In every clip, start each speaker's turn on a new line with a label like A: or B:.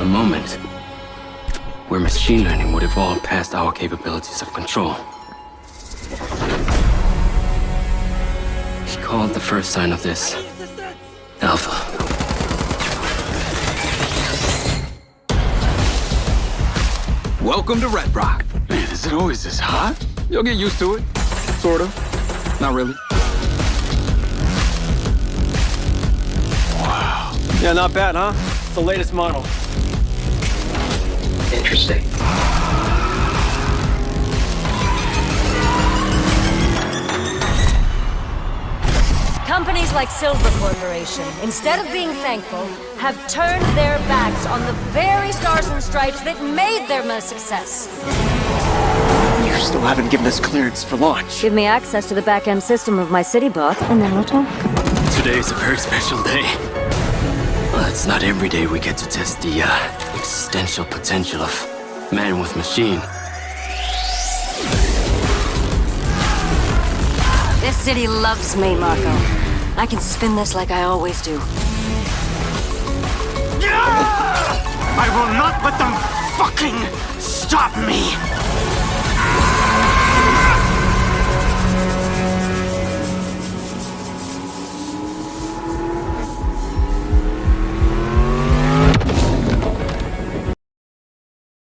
A: moment where machine learning would evolve past our capabilities of control. He called the first sign of this Alpha.
B: Welcome to Red Rock. Man, is it always this hot? You'll get used to it. Sort of. Not really. Wow.
C: Yeah, not bad, huh? It's the latest model.
A: Interesting.
D: Companies like Silver Corporation, instead of being thankful, have turned their backs on the very stars and stripes that made them a success.
C: You still haven't given us clearance for launch.
D: Give me access to the back-end system of my city bot, and then we'll talk.
A: Today is a very special day. Well, it's not every day we get to test the existential potential of man with machine.
D: This city loves me, Marco. I can spin this like I always do.
E: I will not let them fucking stop me!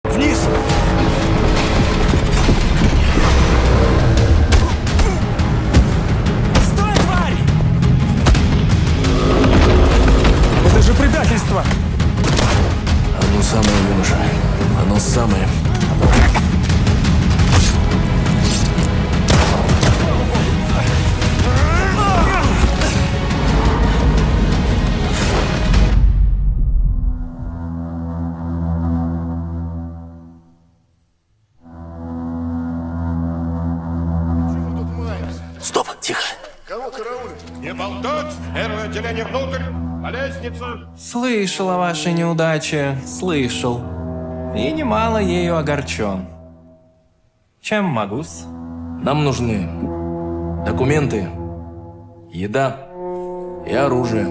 C: Вниз! Стой, тварь! Это же предательство!
F: Оно самое, юноша. Оно самое. Стоп, тихо.
G: Кого караулят? Не болтать! Первое отделение внутрь! По лестнице!
H: Слышал о вашей неудаче, слышал. И немало ею огорчен. Чем могу-с?
F: Нам нужны документы, еда и оружие.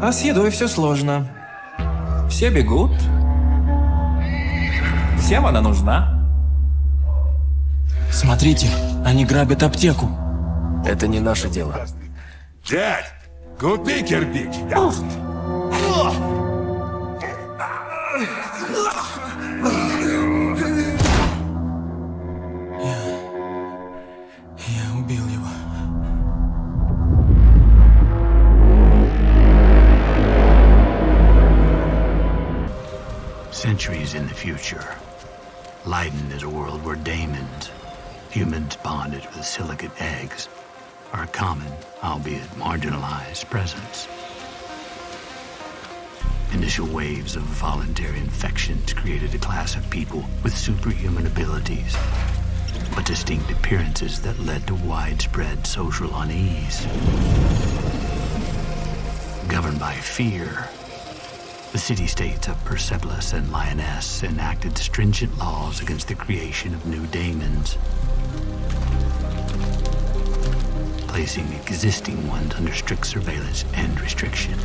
H: А с едой все сложно. Все бегут. Всем она нужна.
F: Смотрите, они грабят аптеку. Это не наше дело.
G: Дядь, купи кирпич!
F: Я убил его.
I: Centuries in the future, Leiden is a world where daemons, humans bonded with silicate eggs, are a common, albeit marginalized, presence. Initial waves of voluntary infections created a class of people with superhuman abilities, but distinct appearances that led to widespread social unease. Governed by fear, the city-states of Persepolis and Lioness enacted stringent laws against the creation of new daemons, placing existing ones under strict surveillance and restriction.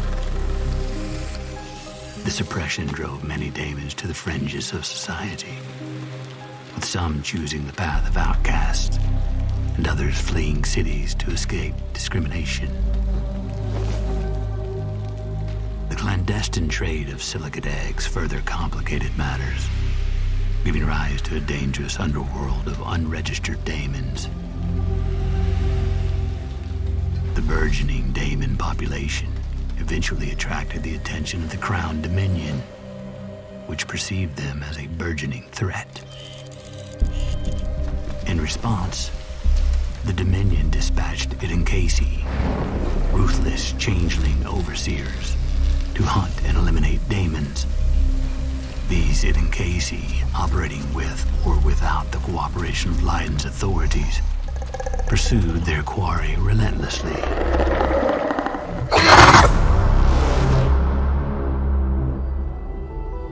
I: This oppression drove many daemons to the fringes of society, with some choosing the path of outcasts and others fleeing cities to escape discrimination. The clandestine trade of silicate eggs further complicated matters, giving rise to a dangerous underworld of unregistered daemons. The burgeoning daemon population eventually attracted the attention of the Crown Dominion, which perceived them as a burgeoning threat. In response, the Dominion dispatched Idinkasi, ruthless changeling overseers, to hunt and eliminate daemons. These Idinkasi, operating with or without the cooperation of Leiden's authorities, pursued their quarry relentlessly.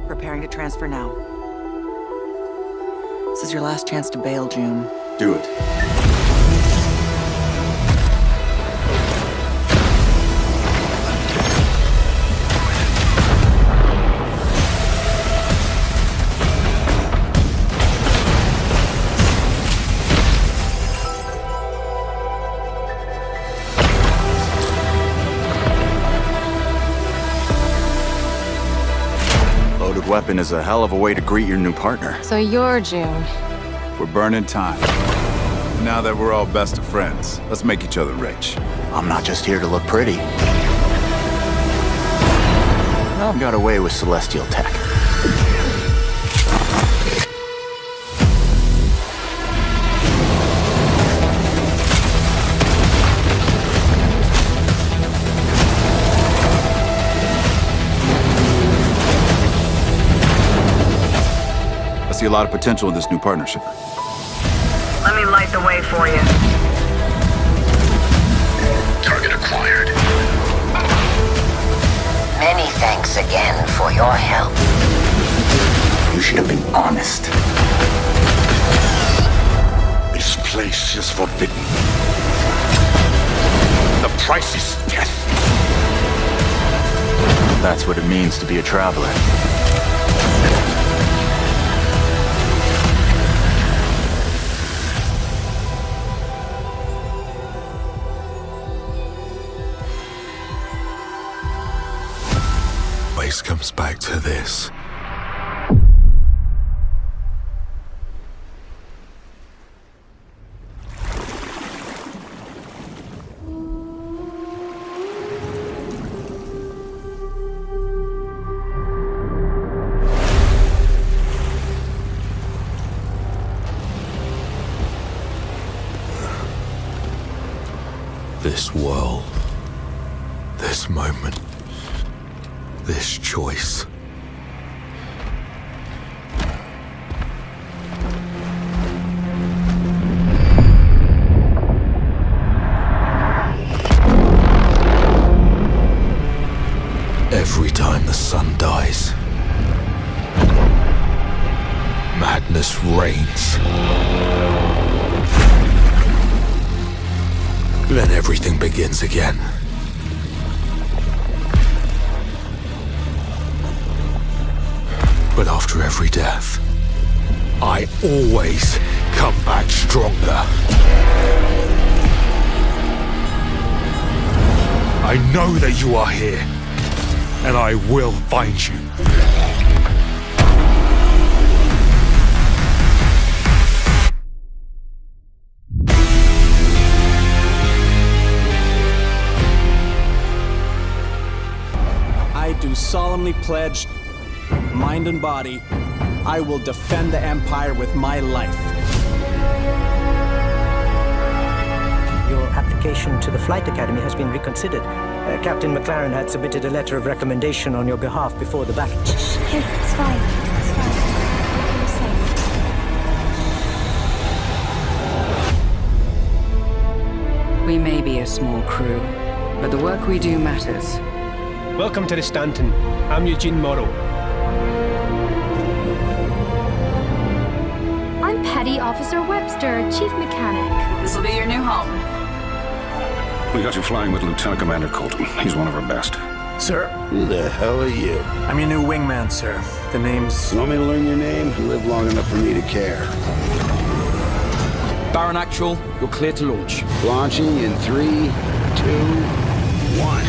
J: Preparing to transfer now. This is your last chance to bail, June.
G: Do it.
C: weapon is a hell of a way to greet your new partner.
K: So you're June.
L: We're burning time. Now that we're all best of friends, let's make each other rich.
C: I'm not just here to look pretty. I got away with celestial tech.
L: I see a lot of potential in this new partnership.
J: Let me light the way for you.
I: Target acquired.
M: Many thanks again for your help.
C: You should have been honest.
G: This place is forbidden. The price is death.
C: That's what it means to be a traveler.
N: Always comes back to this. This world, this moment, this choice. Every time the sun dies, madness reigns. Then everything begins again. But after every death, I always come back stronger. I know that you are here, and I will find you.
O: I do solemnly pledge, mind and body, I will defend the Empire with my life.
P: Your application to the Flight Academy has been reconsidered. Captain McLaren had submitted a letter of recommendation on your behalf before the battle.
K: Okay, it's fine. It's fine. You're safe.
Q: We may be a small crew, but the work we do matters.
R: Welcome to the Stanton. I'm Eugene Morrow.
K: I'm Petty Officer Webster, Chief Mechanic.
Q: This will be your new home.
S: We got you flying with Lieutenant Commander Colton. He's one of our best.
C: Sir?
S: Who the hell are you?
O: I'm your new wingman, sir. The name's...
S: You want me to learn your name? You live long enough for me to care.
F: Baron Actual, you're clear to launch.
S: Launching in 3, 2, 1.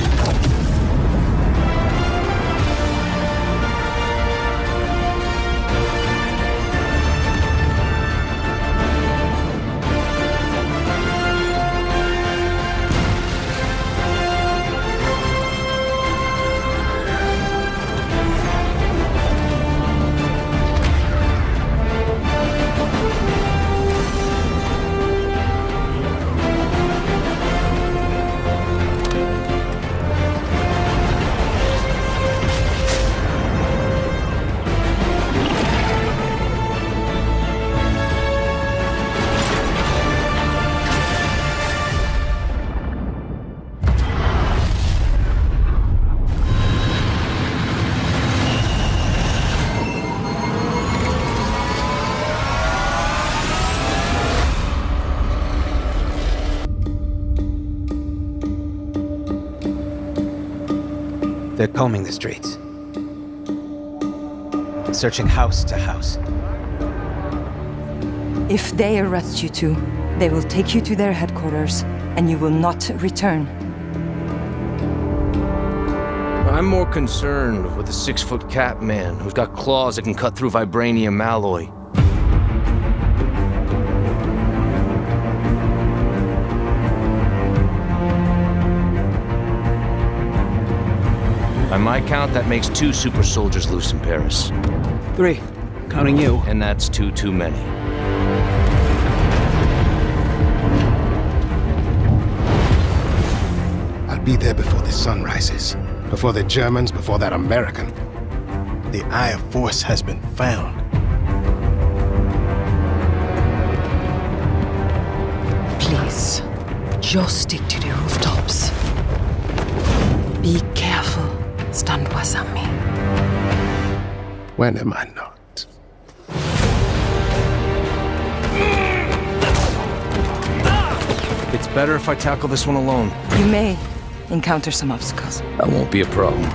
T: They're combing the streets, searching house to house.
U: If they arrest you two, they will take you to their headquarters, and you will not return.
B: I'm more concerned with the 6-foot cat man who's got claws that can cut through vibranium alloy. By my count, that makes 2 super soldiers loose in Paris.
O: 3, counting you.
B: And that's 2 too many.
V: I'll be there before the sun rises. Before the Germans, before that American. The Eye of Force has been found.
U: Please, just stick to the rooftops. Be careful, stand wasami.
V: When am I not?
B: It's better if I tackle this one alone.
U: You may encounter some obstacles.
B: That won't be a problem.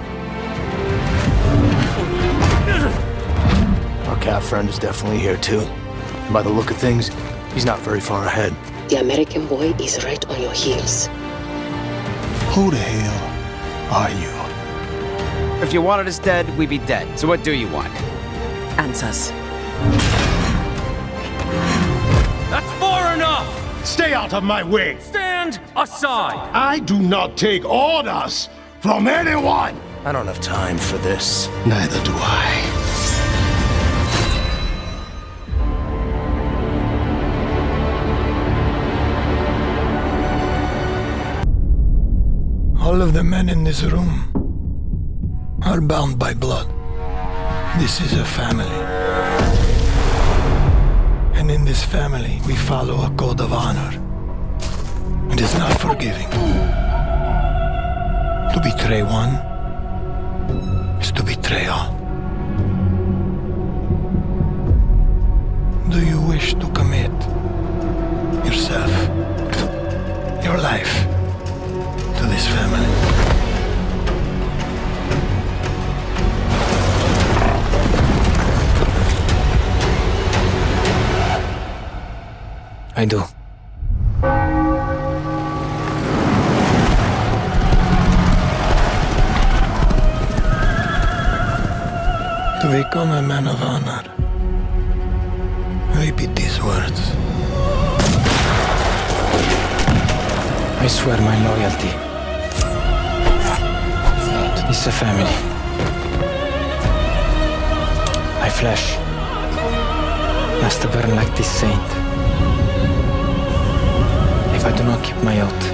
F: Our cat friend is definitely here too. And by the look of things, he's not very far ahead.
M: The American boy is right on your heels.
V: Who the hell are you?
T: If you wanted us dead, we'd be dead. So what do you want?
U: Answers.
E: That's far enough!
G: Stay out of my way!
E: Stand aside!
G: I do not take orders from anyone!
F: I don't have time for this.
V: Neither do I.
W: All of the men in this room are bound by blood. This is a family. And in this family, we follow a code of honor. It is not forgiving. To betray one is to betray all. Do you wish to commit yourself, your life, to this family?
F: I do.
W: To become a man of honor, repeat these words.
T: I swear my loyalty. It's a family. My flesh has to burn like this saint. If I do not keep my oath.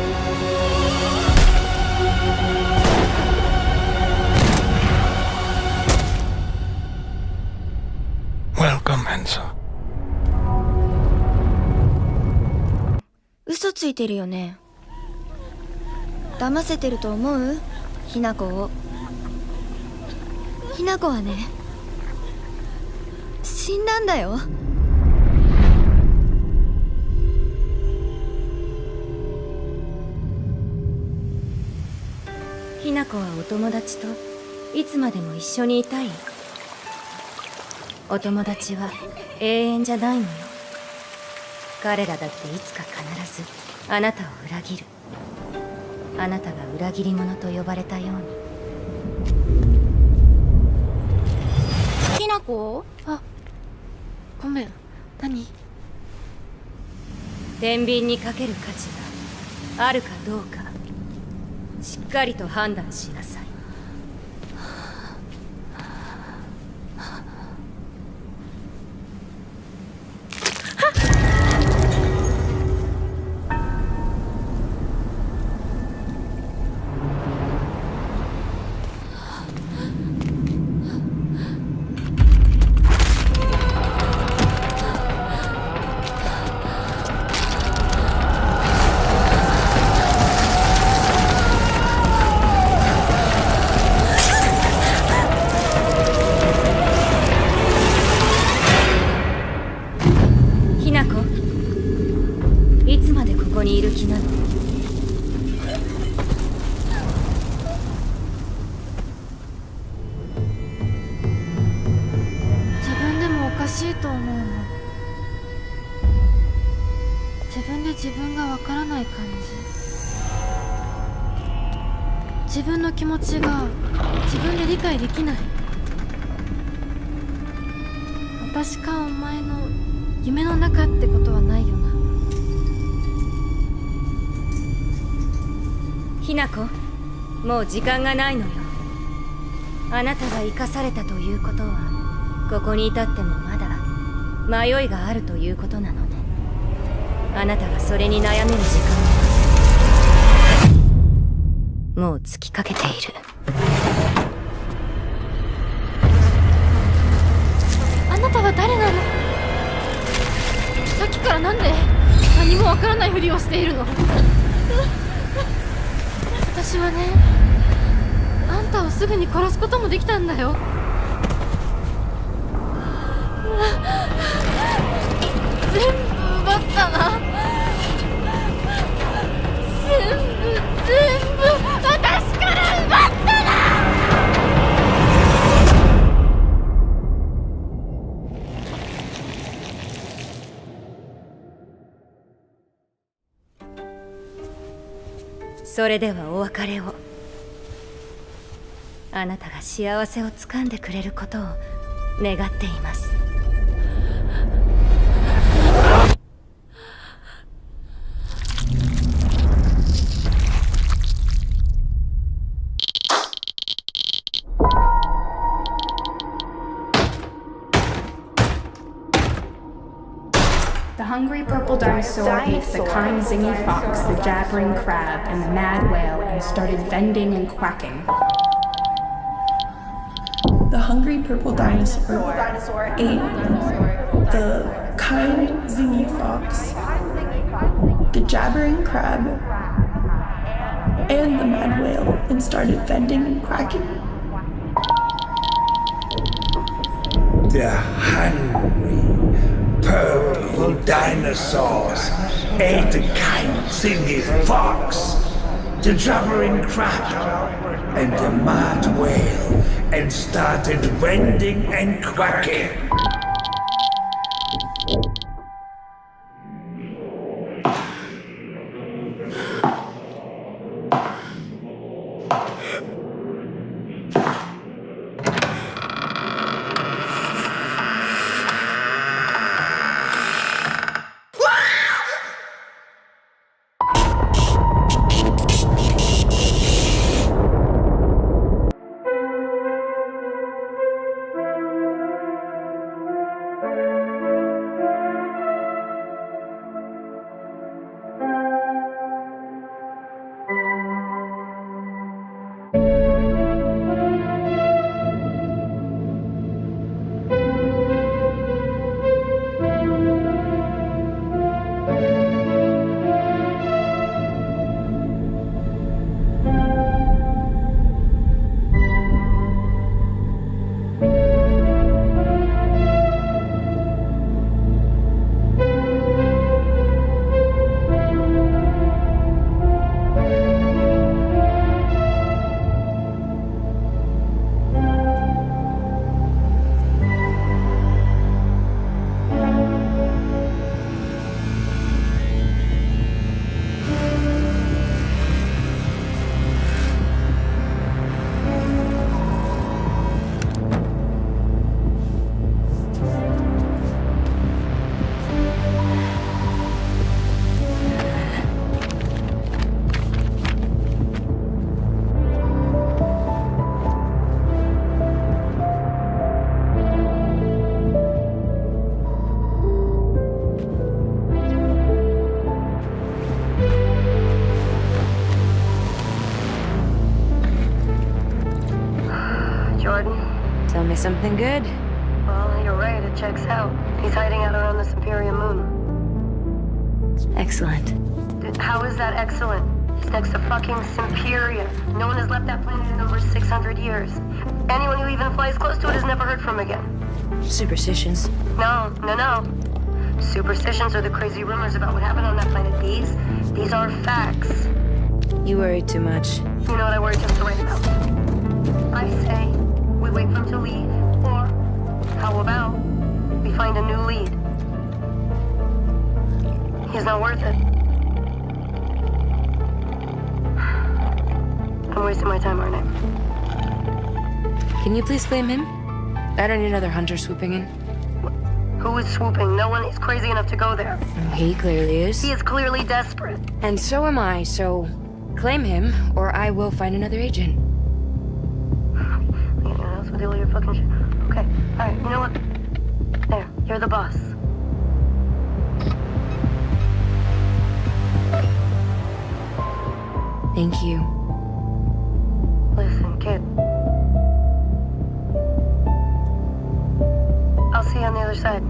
W: Welcome, Enzo.
K: 嘘ついてるよね。騙せてると思う？ひなこを。ひなこはね、死んだんだよ。
D: ひなこはお友達といつまでも一緒にいたい。お友達は永遠じゃないのよ。彼らだっていつか必ずあなたを裏切る。あなたが裏切り者と呼ばれたように。
K: ひなこ？あ、ごめん。何？
D: 天秤にかける価値があるかどうか、しっかりと判断しなさい。
K: 自分の気持ちが自分で理解できない。私かお前の夢の中ってことはないよな。
D: ひなこ、もう時間がないのよ。あなたが生かされたということは、ここに至ってもまだ迷いがあるということなのね。あなたがそれに悩める時間はもう尽きかけている。
K: あなたは誰なの？さっきからなんで何もわからないふりをしているの？私はね、あんたをすぐに殺すこともできたんだよ。全部奪ったな。全部私から奪ったな。
D: それではお別れを。あなたが幸せをつかんでくれることを願っています。
A: The hungry purple dinosaur ate the kind zingy fox, the jabbering crab, and the mad whale and started vending and quacking.
H: The hungry purple dinosaur ate the kind zingy fox, the jabbering crab, and the mad whale and started vending and quacking.
W: The hungry purple dinosaurs ate the kind zingy fox, the jabbering crab, and the mad whale, and started vending and quacking.
D: Tell me something good.
J: Well, you're right, it checks out. He's hiding out around the Superior Moon.
D: Excellent.
J: How is that excellent? He's next to fucking Superior. No one has left that planet in over 600 years. Anyone who even flies close to it is never heard from again.
D: Superstitions.
J: No. Superstitions are the crazy rumors about what happened on that planet. These are facts.
D: You worry too much.
J: You know what I worry just to write about? I say we wait for him to leave, or how about we find a new lead? He's not worth it. I'm wasting my time, aren't I?
Q: Can you please claim him? I don't need another hunter swooping in.
J: Who is swooping? No one is crazy enough to go there.
Q: He clearly is.
J: He is clearly desperate.
Q: And so am I, so claim him, or I will find another agent.
J: Anyone else with all your fucking shit? Okay, alright, you know what? There, you're the boss.
Q: Thank you.
J: Listen, kid. I'll see you on the other side.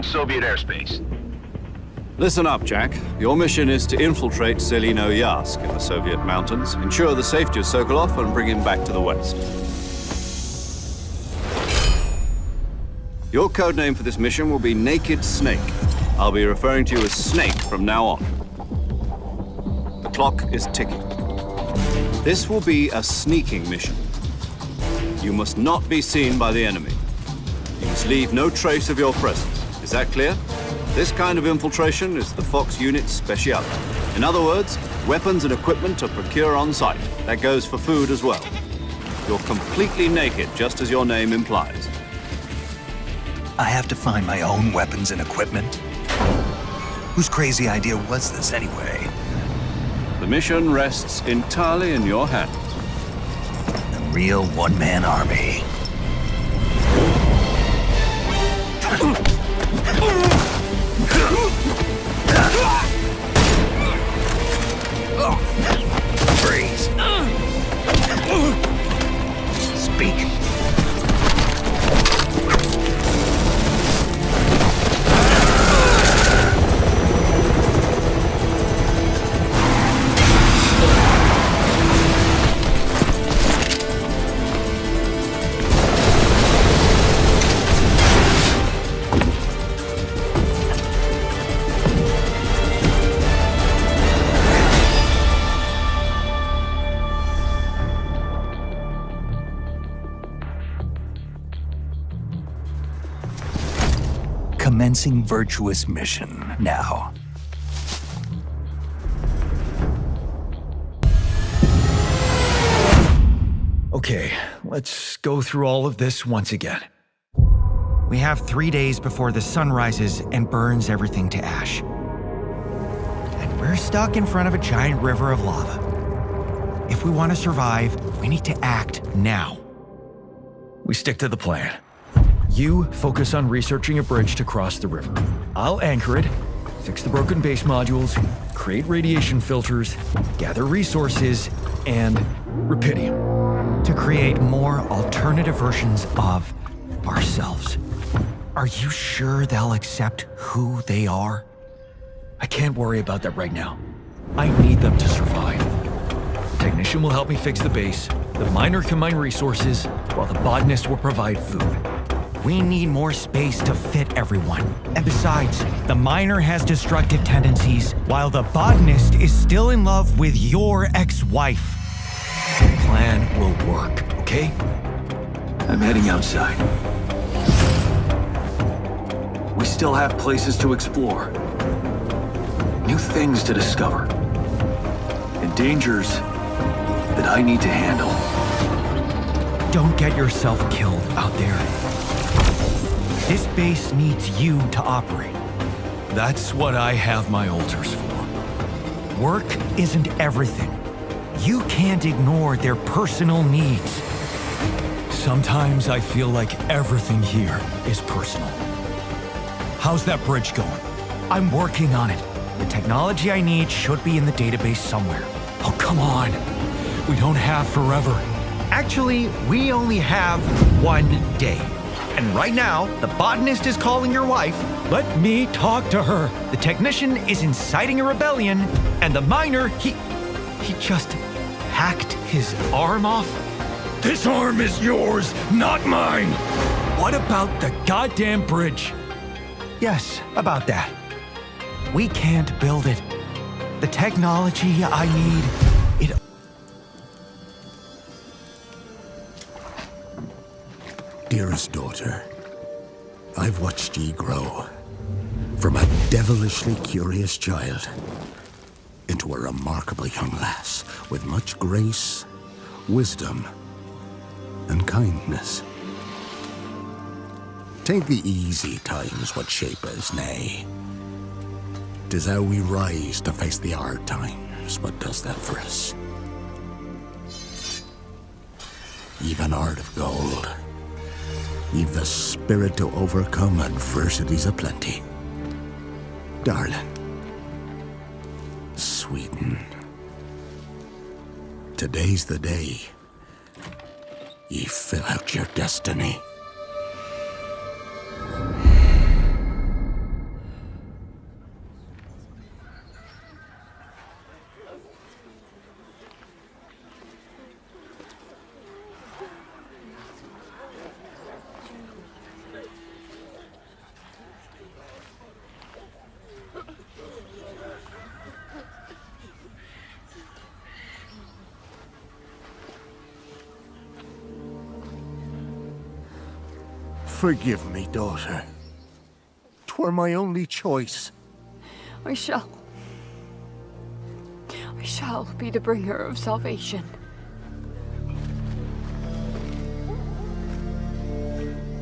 I: Soviet airspace.
S: Listen up, Jack. Your mission is to infiltrate Selino-Yarsk in the Soviet mountains, ensure the safety of Sokolov, and bring him back to the west. Your codename for this mission will be Naked Snake. I'll be referring to you as Snake from now on. The clock is ticking. This will be a sneaking mission. You must not be seen by the enemy. You must leave no trace of your presence. Is that clear? This kind of infiltration is the Fox unit's speciality. In other words, weapons and equipment to procure on site. That goes for food as well. You're completely naked, just as your name implies.
W: I have to find my own weapons and equipment? Whose crazy idea was this anyway?
S: The mission rests entirely in your hands.
W: A real one-man army. Freeze. Speak. Commencing virtuous mission now.
L: Okay, let's go through all of this once again.
N: We have 3 days before the sun rises and burns everything to ash. And we're stuck in front of a giant river of lava. If we want to survive, we need to act now.
L: We stick to the plan. You focus on researching a bridge to cross the river. I'll anchor it, fix the broken base modules, create radiation filters, gather resources, and rupidium.
N: To create more alternative versions of ourselves. Are you sure they'll accept who they are?
L: I can't worry about that right now. I need them to survive. The technician will help me fix the base, the miner can mine resources, while the botanist will provide food.
N: We need more space to fit everyone. And besides, the miner has destructive tendencies, while the botanist is still in love with your ex-wife.
L: The plan will work, okay? I'm heading outside. still have places to explore, new things to discover, and dangers that I need to handle.
N: Don't get yourself killed out there. This base needs you to operate.
L: That's what I have my altars for.
N: Work isn't everything. You can't ignore their personal needs.
L: Sometimes I feel like everything here is personal. How's that bridge going?
N: I'm working on it. The technology I need should be in the database somewhere.
L: Oh, come on. We don't have forever.
N: Actually, we only have 1 day. And right now, the botanist is calling your wife.
L: Let me talk to her.
N: The technician is inciting a rebellion, and the miner, he just hacked his arm off.
L: This arm is yours, not mine. What about the goddamn bridge?
N: Yes, about that. We can't build it. The technology I need, it...
W: Dearest daughter, I've watched ye grow from a devilishly curious child into a remarkable young lass with much grace, wisdom, and kindness. 'Tain't the easy times what shape us, nay. 'Tis how we rise to face the hard times what does that for us. Ye've an heart of gold. Ye've the spirit to overcome adversities aplenty. Darling, sweeten. Today's the day ye fill out your destiny. Forgive me, daughter. 'Twere my only choice.
K: I shall be the bringer of salvation.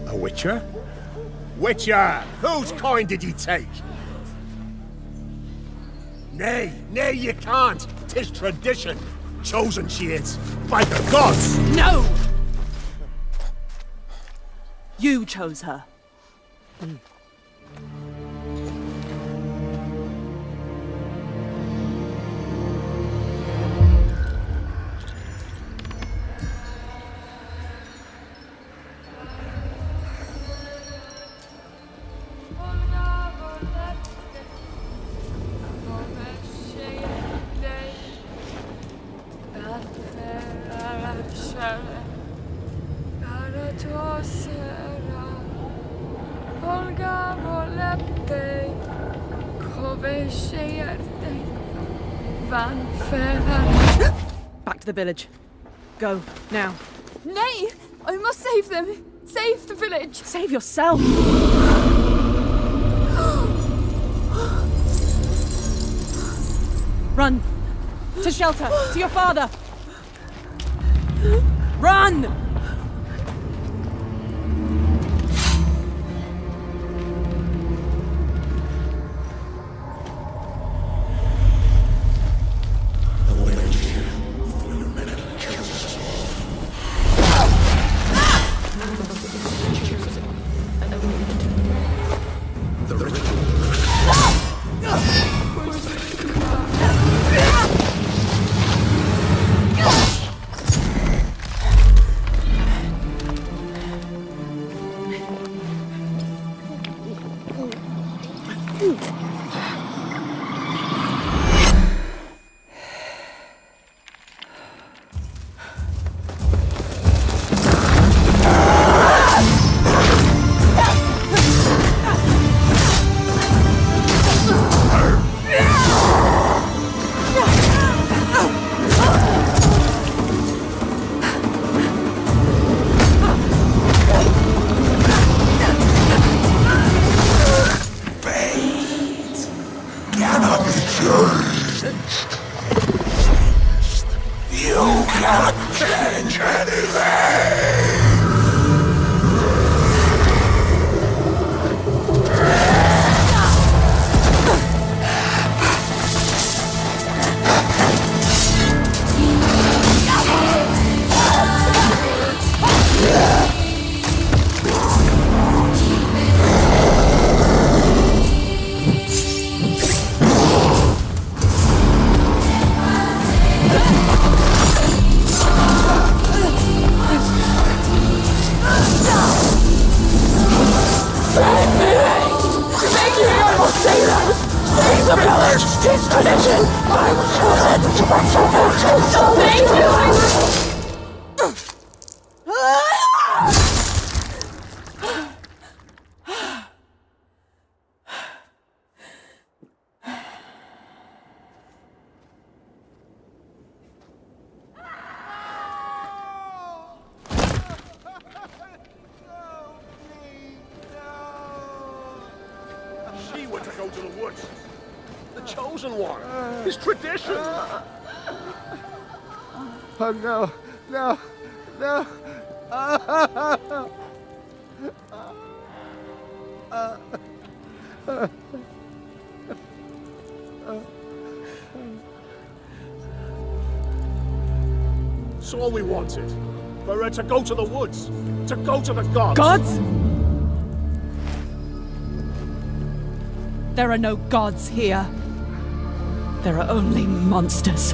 V: A witcher? Witcher! Whose kind did ye take? Nay, you can't. 'Tis tradition. Chosen she is, by the gods!
C: No! You chose her. Back to the village. Go, now.
K: Nay! I must save them! Save the village!
C: Save yourself! Run! To shelter! To your father! Run!
E: sailors! Save the village! It's tradition! I was chosen to represent so thank you!
G: She went to go to the woods. The chosen one. His tradition.
O: Oh no, no, no.
G: It's all we wanted. For her to go to the woods. To go to the gods.
C: Gods? There are no gods here. There are only monsters.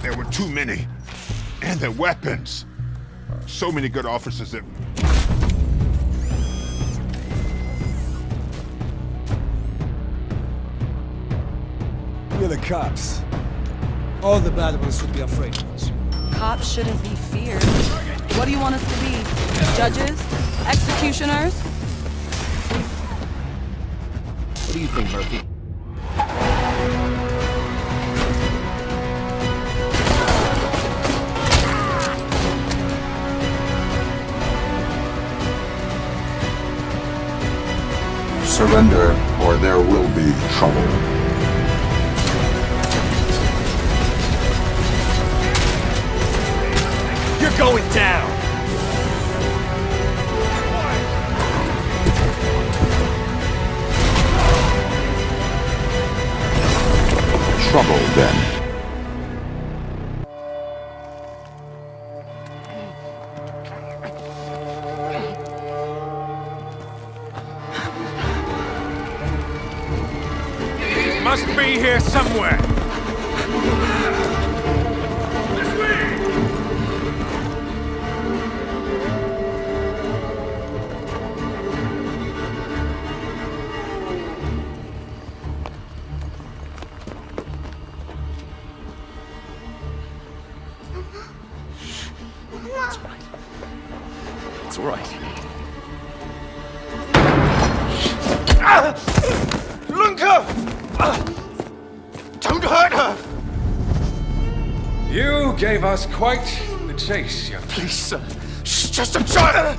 G: There were too many. And their weapons. So many good officers that...
P: We're the cops. All the bad ones should be afraid of us.
C: Cops shouldn't be feared. What do you want us to be? Judges? Executioners?
F: What do you think, Murphy?
R: Surrender, or there will be trouble.
E: You're going down!
R: Trouble, then.
G: It must be here somewhere.
F: It's all right.
G: Lunka! Don't hurt her!
X: You gave us quite the chase, young man.
G: Please, sir. She's just a child!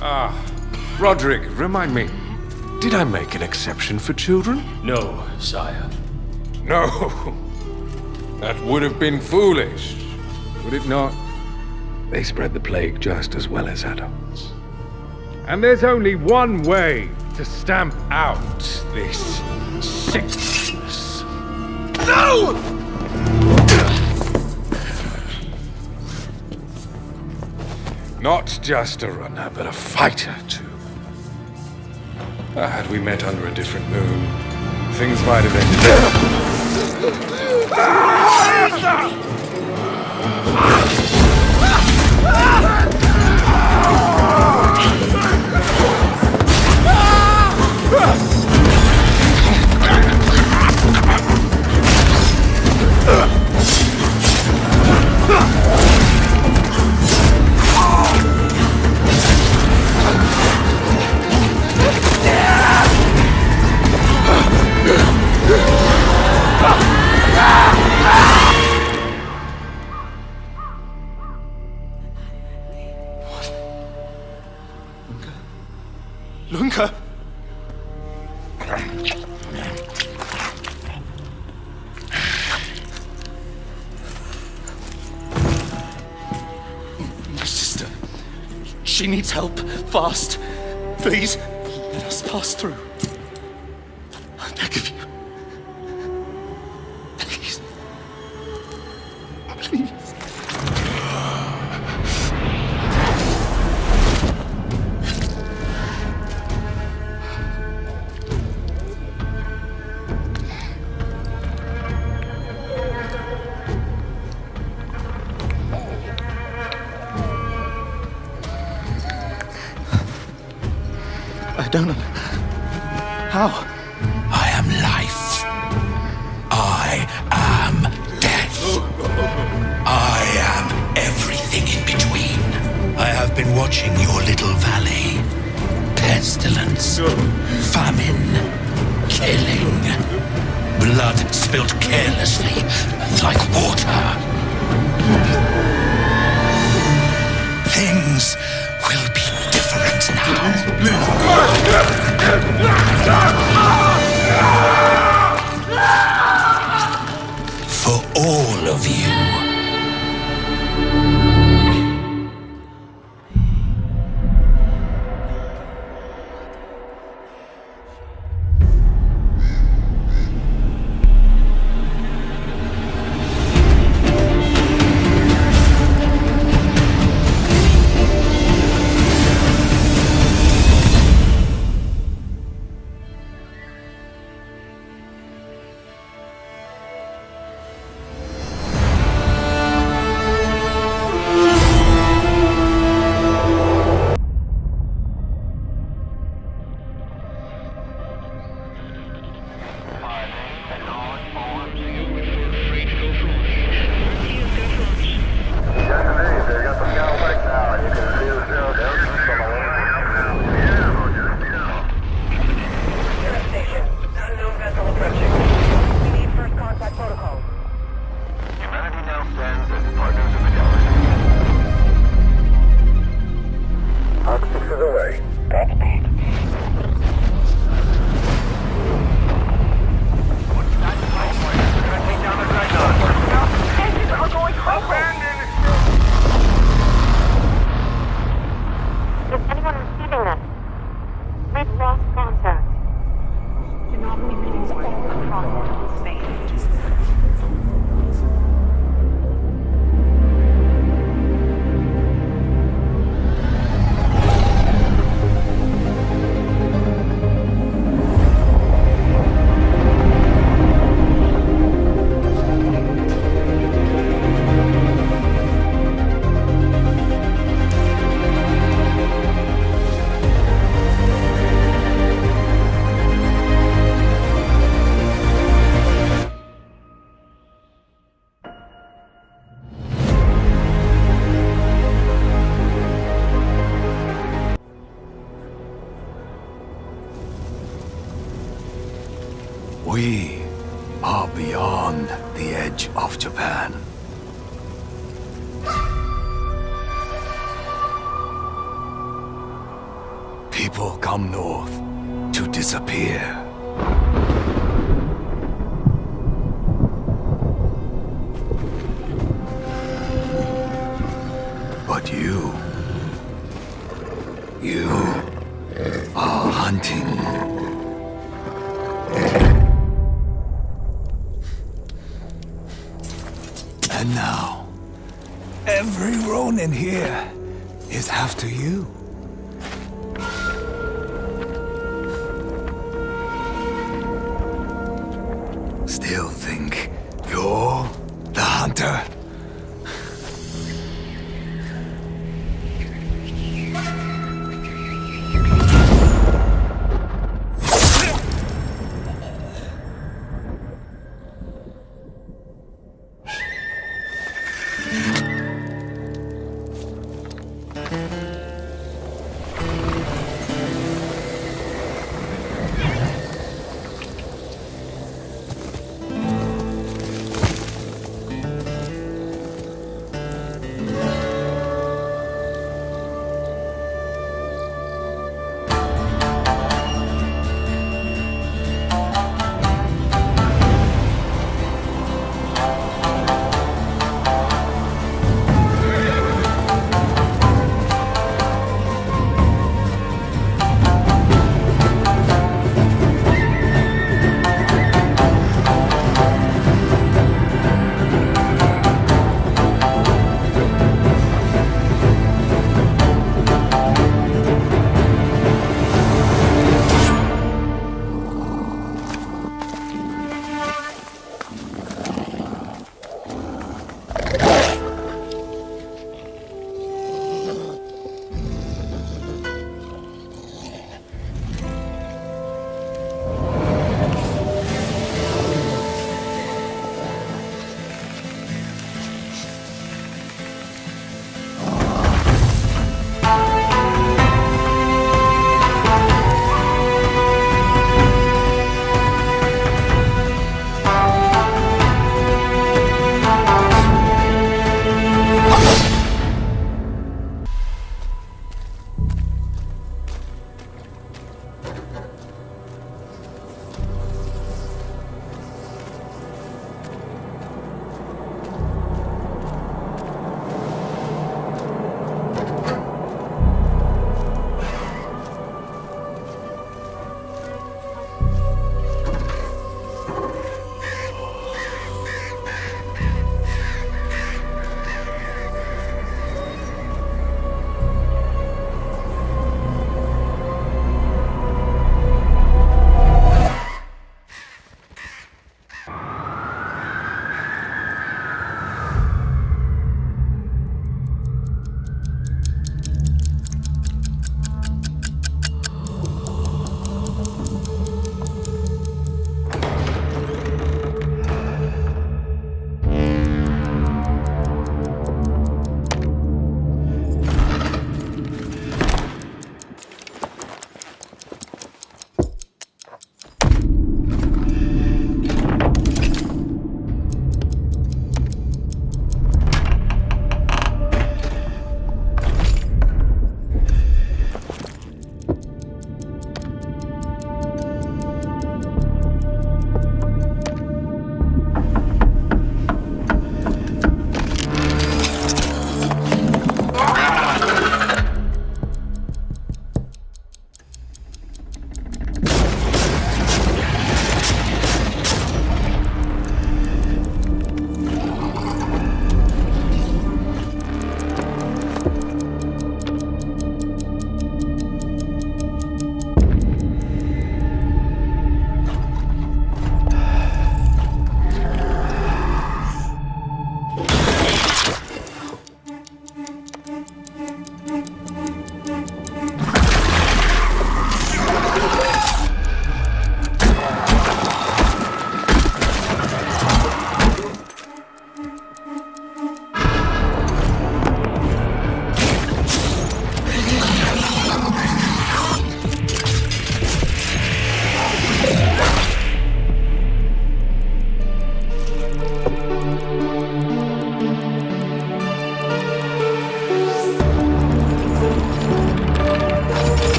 X: Ah, Roderick, remind me. Did I make an exception for children?
F: No, sire.
X: No. That would have been foolish, would it not? They spread the plague just as well as adults. And there's only one way to stamp out this sickness.
G: No!
X: Not just a runner, but a fighter, too. Had we met under a different moon, things might have ended.
G: Lunka!
F: My sister. She needs help. Fast. Please, let us pass through. I beg of you. Please. Please. I don't know. How?
W: I am life. I am death. I am everything in between. I have been watching your little valley. Pestilence, famine, killing, blood spilt carelessly like water. Things will be different now. For all of you.
B: We are beyond the edge of Japan. People come north to disappear. But you are hunting. And now, every Ronin here is after you. Still think you're the hunter?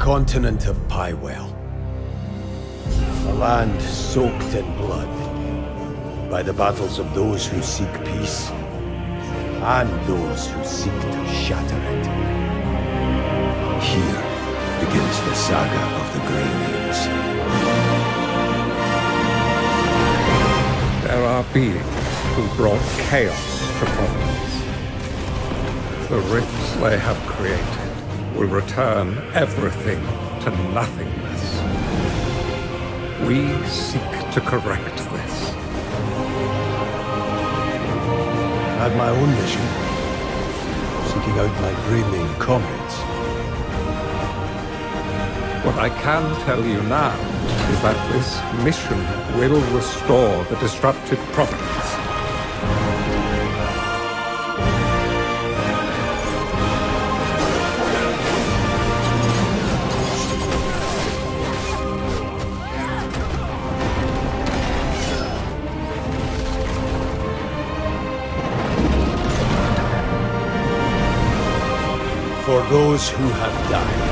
V: continent of Pywell. A land soaked in blood by the battles of those who seek peace and those who seek to shatter it.
B: Here begins the saga of the Grey Names.
X: There are beings who brought chaos to Providence. The rifts they have created will return everything to nothingness. We seek to correct this.
V: I had my own mission, seeking out my Greymane comrades.
X: What I can tell you now is that this mission will restore the disrupted Providence.
V: For those who have died,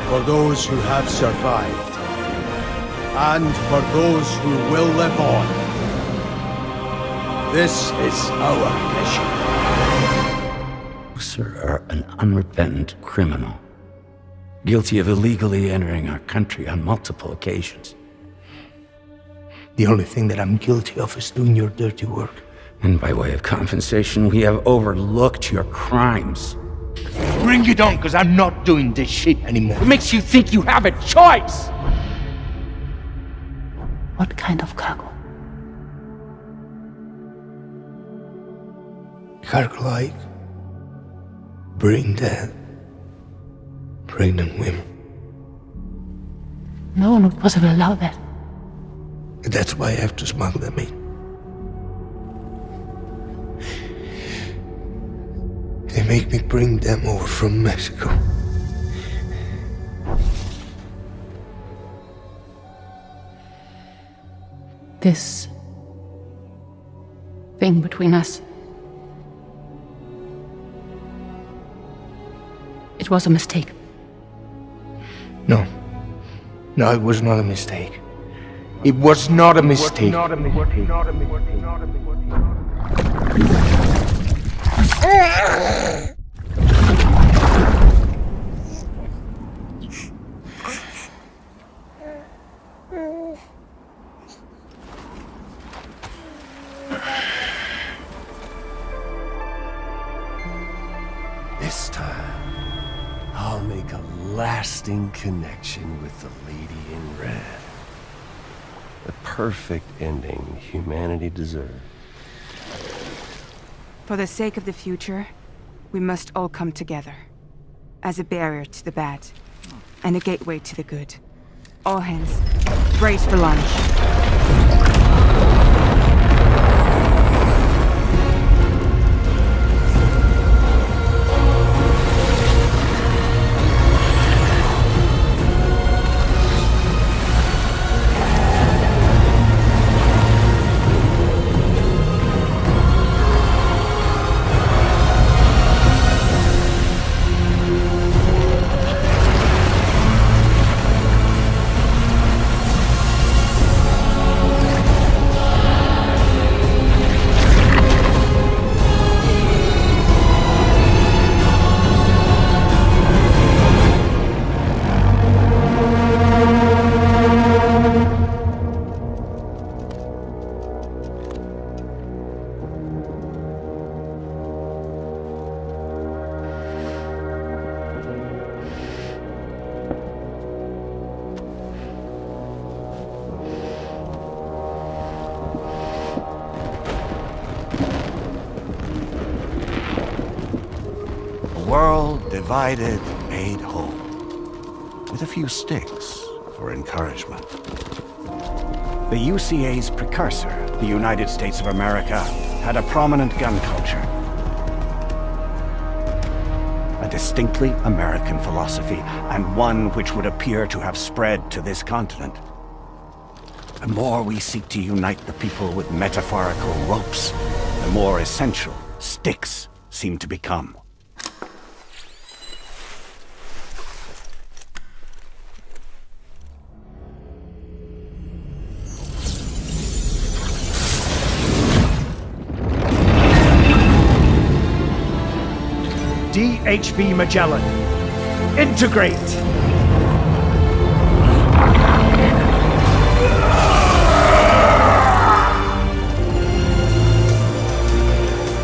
V: for those who have survived, and for those who will live on. This is our mission.
A: You, sir, are an unrepentant criminal, guilty of illegally entering our country on multiple occasions.
V: The only thing that I'm guilty of is doing your dirty work.
A: And by way of compensation, we have overlooked your crimes.
V: Bring it on, because I'm not doing this shit anymore.
A: What makes you think you have a choice?
H: What kind of cargo?
V: Cargo like bring dead, pregnant women.
H: No one would possibly allow that.
V: That's why I have to smuggle them in. They make me bring them over from Mexico.
H: This thing between us, it was a mistake.
V: No. No, it was not a mistake. It was not a mistake.
B: This time, I'll make a lasting connection with the lady in red. The perfect ending humanity deserves.
M: For the sake of the future, we must all come together. As a barrier to the bad, and a gateway to the good. All hands, brace for launch.
B: World divided, made whole. With a few sticks for encouragement.
T: The UCA's precursor, the United States of America, had a prominent gun culture. A distinctly American philosophy, and one which would appear to have spread to this continent. The more we seek to unite the people with metaphorical ropes, the more essential sticks seem to become.
D: HB Magellan. Integrate!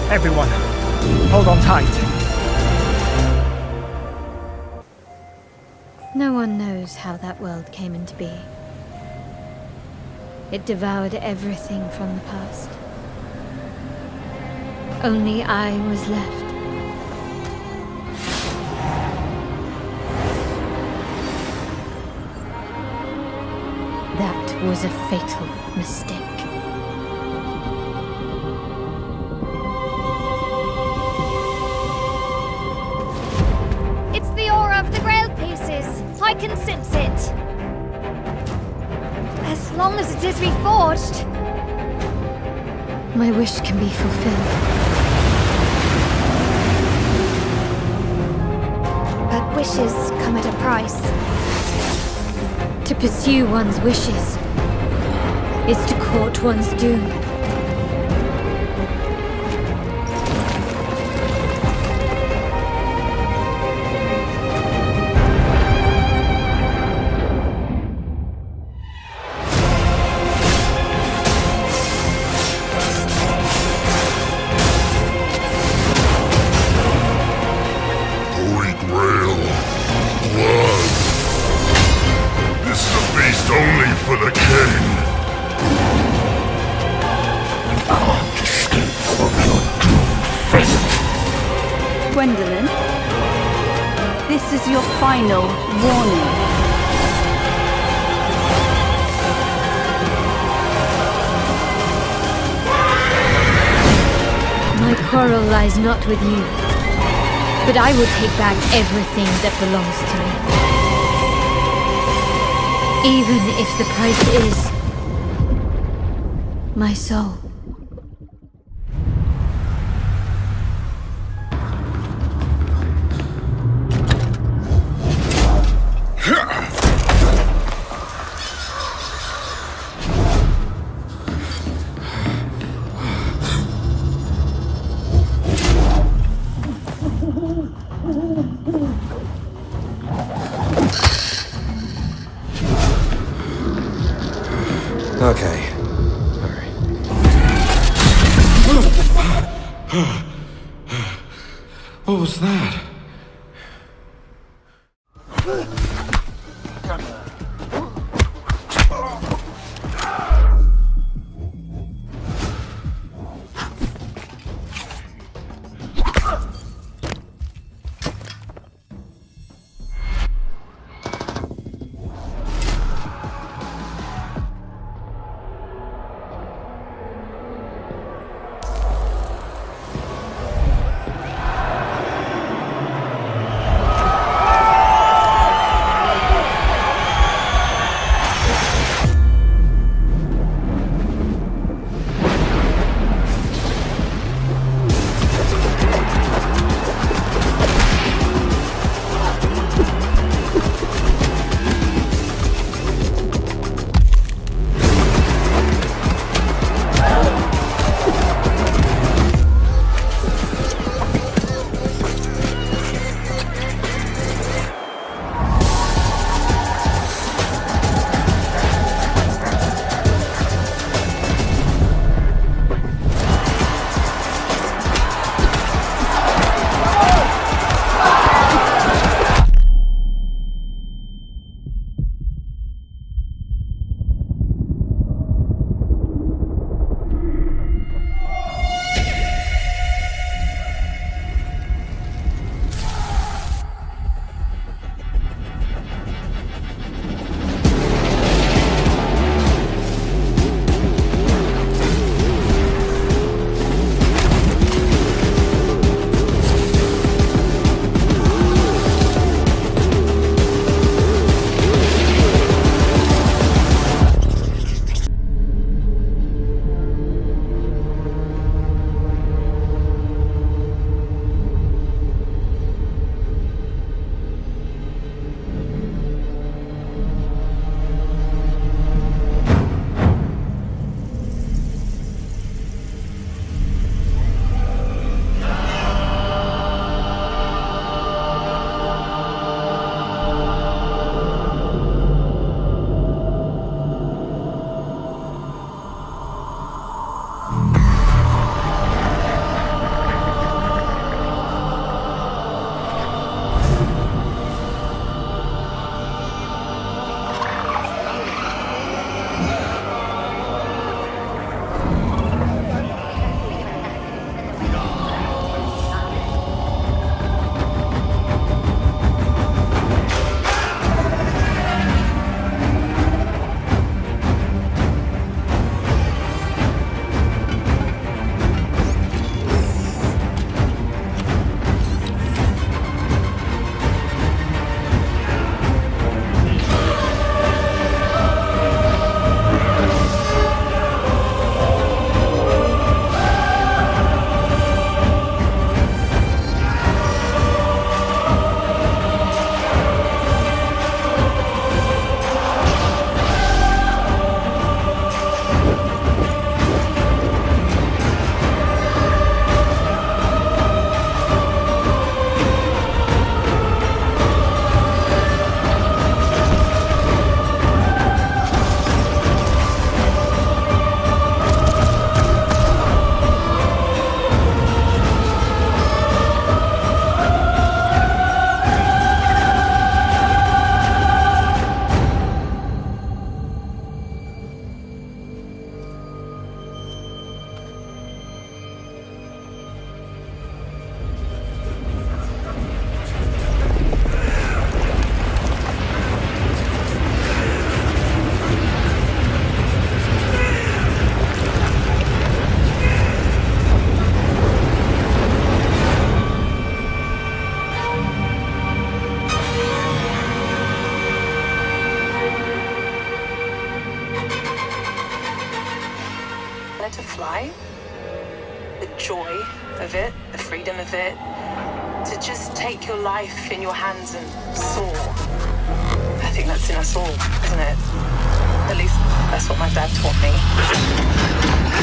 D: Everyone, hold on tight.
K: No one knows how that world came into being. It devoured everything from the past. Only I was left. That was a fatal mistake.
J: It's the aura of the Grail pieces. I can sense it. As long as it is reforged.
K: My wish can be fulfilled.
J: But wishes come at a price.
K: To pursue one's wishes is to court one's doom.
Q: Holy Grail. Blood. This is a feast only for the king.
A: Can't escape from your doomed fate.
C: Gwendolyn, this is your final warning.
K: My quarrel lies not with you, but I will take back everything that belongs to me. Even if the price is my soul.
U: Okay.
Q: What was that?
I: joy of it, the freedom of it, to just take your life in your hands and soar. I think that's in us all, isn't it? At least that's what my dad taught me.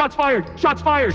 G: Shots fired! Shots fired!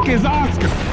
Q: Is Oscar?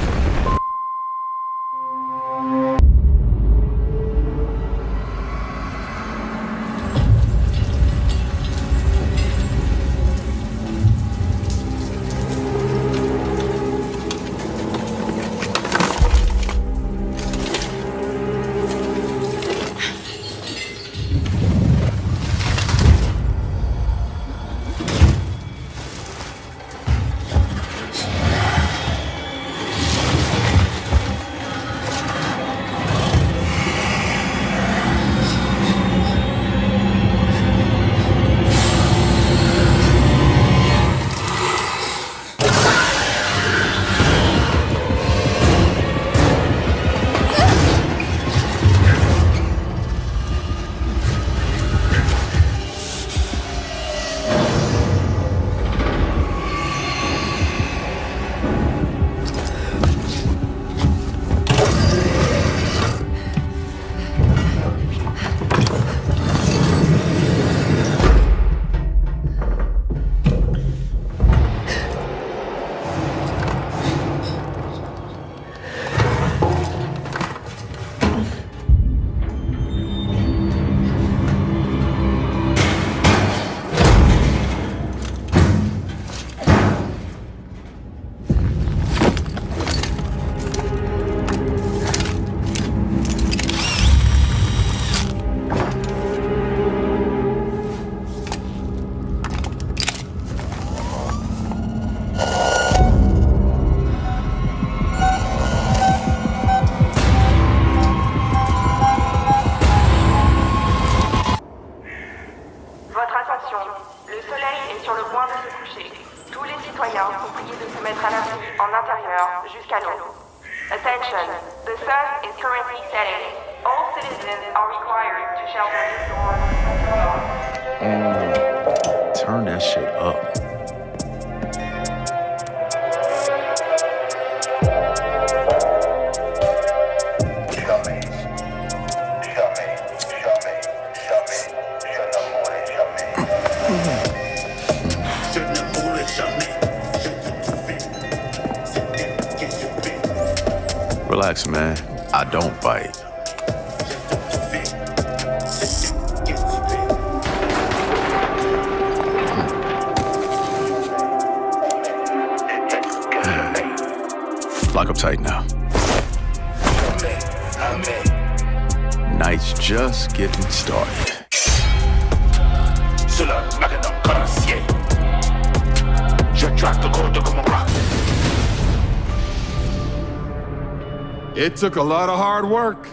I: jusqu'à l'eau. Attention, the sun is currently setting. All citizens are required to shelter this storm.
B: Turn that shit up. Relax, man. I don't bite. Lock up tight now. Night's just getting started.
Q: It took a lot of hard work,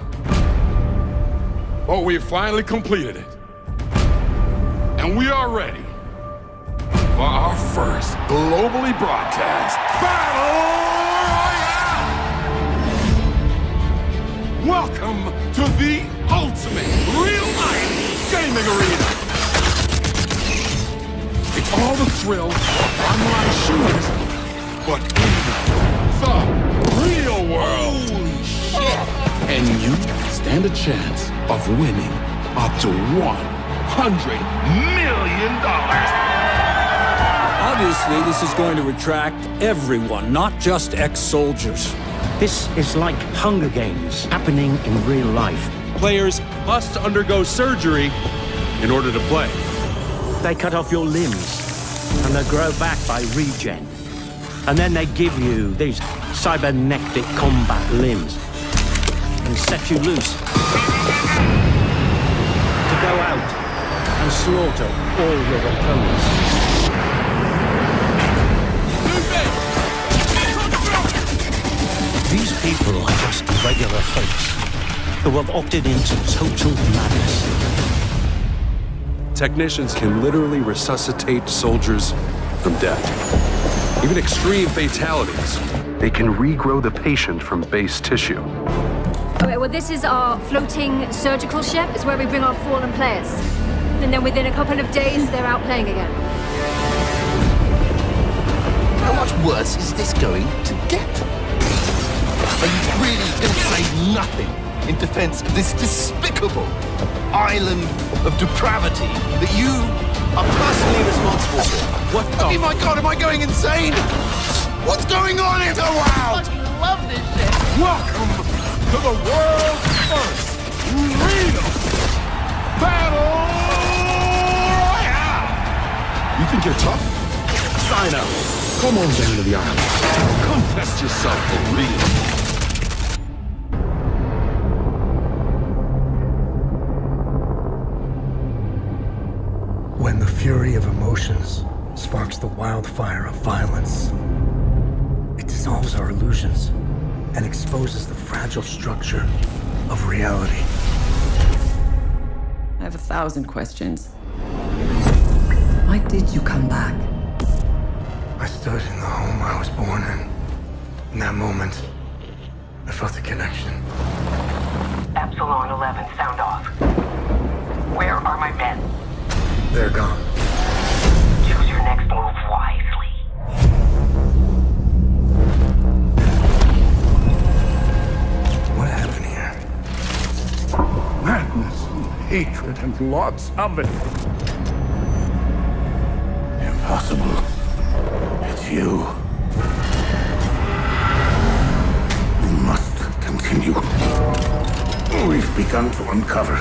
Q: but we finally completed it. And we are ready for our first globally broadcast Battle Royale! Welcome to the ultimate real-life wrestling arena. It's all the thrill of online shooters, but in the real world.
E: Holy shit!
Q: And you stand a chance of winning up to $100 million.
L: Obviously, this is going to attract everyone, not just ex-soldiers.
T: This is like Hunger Games happening in real life.
N: Players must undergo surgery in order to play.
T: They cut off your limbs, and they grow back by regen. And then they give you these cybernetic combat limbs and set you loose to go out and slaughter all your opponents. These people are just regular folks who have opted into total madness.
N: Technicians can literally resuscitate soldiers from death. Even extreme fatalities. They can regrow the patient from base tissue.
K: Okay, well, this is our floating surgical ship. It's where we bring our fallen players. And then within a couple of days, they're out playing again.
E: How much worse is this going to get? Are you really going to say nothing in defense of this despicable island of depravity that you are personally responsible for? What the? Oh my God, am I going insane? What's going on in the world?
I: I love this shit.
Q: Welcome to the world's first real battle royale. You think you're tough? Sign up. Come on down to the island. Come test yourself for real.
S: When the fury of emotions sparks the wildfire of violence, it dissolves our illusions and exposes the fragile structure of reality.
C: I have 1,000 questions. Why did you come back?
S: I stood in the home I was born in. In that moment, I felt a connection.
U: Epsilon 11, sound off. Where are my men?
S: They're gone.
U: Choose your next move wisely.
S: What happened here?
Q: Madness and hatred and lots of it. Impossible. It's you. We must continue. We've begun to uncover.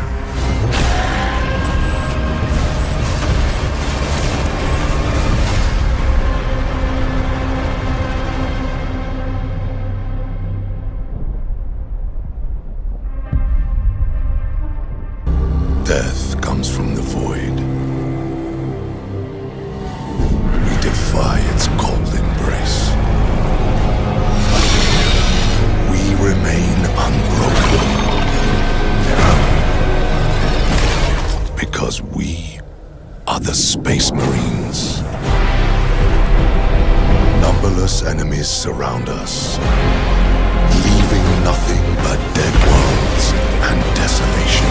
Q: Death comes from the void. We defy its cold embrace. We remain unbroken. Because we are the Space Marines. Numberless enemies surround us, leaving nothing but dead worlds and desolation.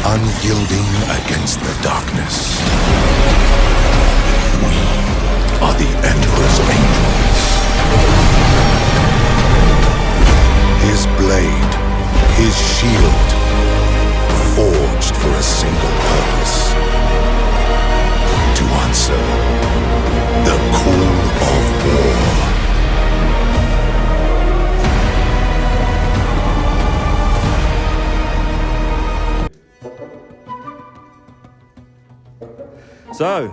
Q: Unyielding against the darkness. We are the Emperor's Angels. His blade, his shield, forged for a single purpose. To answer the call of war.
Y: So,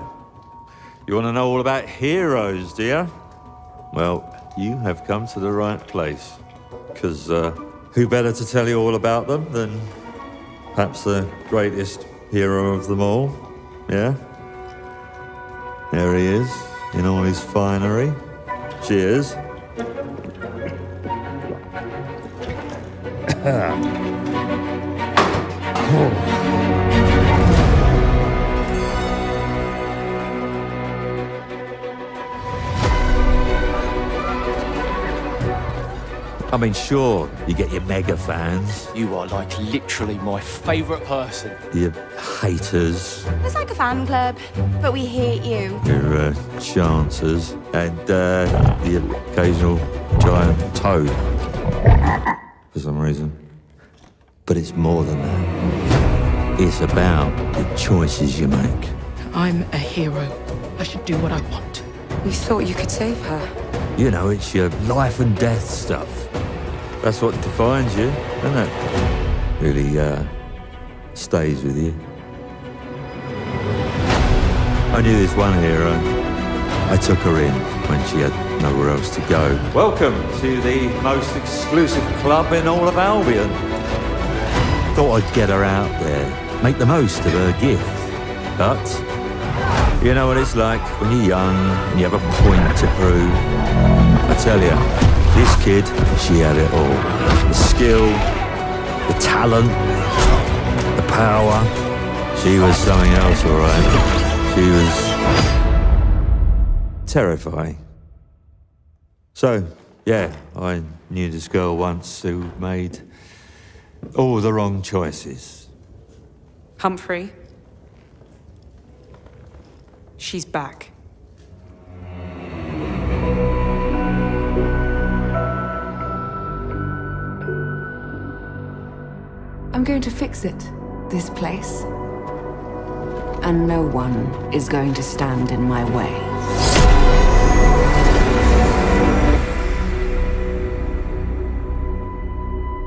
Y: you want to know all about heroes, do you? Well, you have come to the right place. Because who better to tell you all about them than perhaps the greatest hero of them all? Yeah? There he is, in all his finery. Cheers. I mean, sure, you get your mega fans,
F: You are like literally my favourite person.
Y: your haters,
O: It's like a fan club, but we hate you.
Y: your chancers, and the occasional giant toad, for some reason. But it's more than that. It's about the choices you make.
H: I'm a hero. I should do what I want.
M: You thought you could save her?
Y: You know, it's your life and death stuff. That's what defines you, isn't it? Really, stays with you. I knew this one hero. I took her in when she had nowhere else to go. Welcome to the most exclusive club in all of Albion. Thought I'd get her out there, make the most of her gift. But you know what it's like when you're young and you have a point to prove. I tell you, this kid, she had it all. The skill, the talent, the power. She was something else, all right. She was terrifying. So, yeah, I knew this girl once who made all the wrong choices.
M: Humphrey. She's back.
P: I'm going to fix it, this place. And no one is going to stand in my way.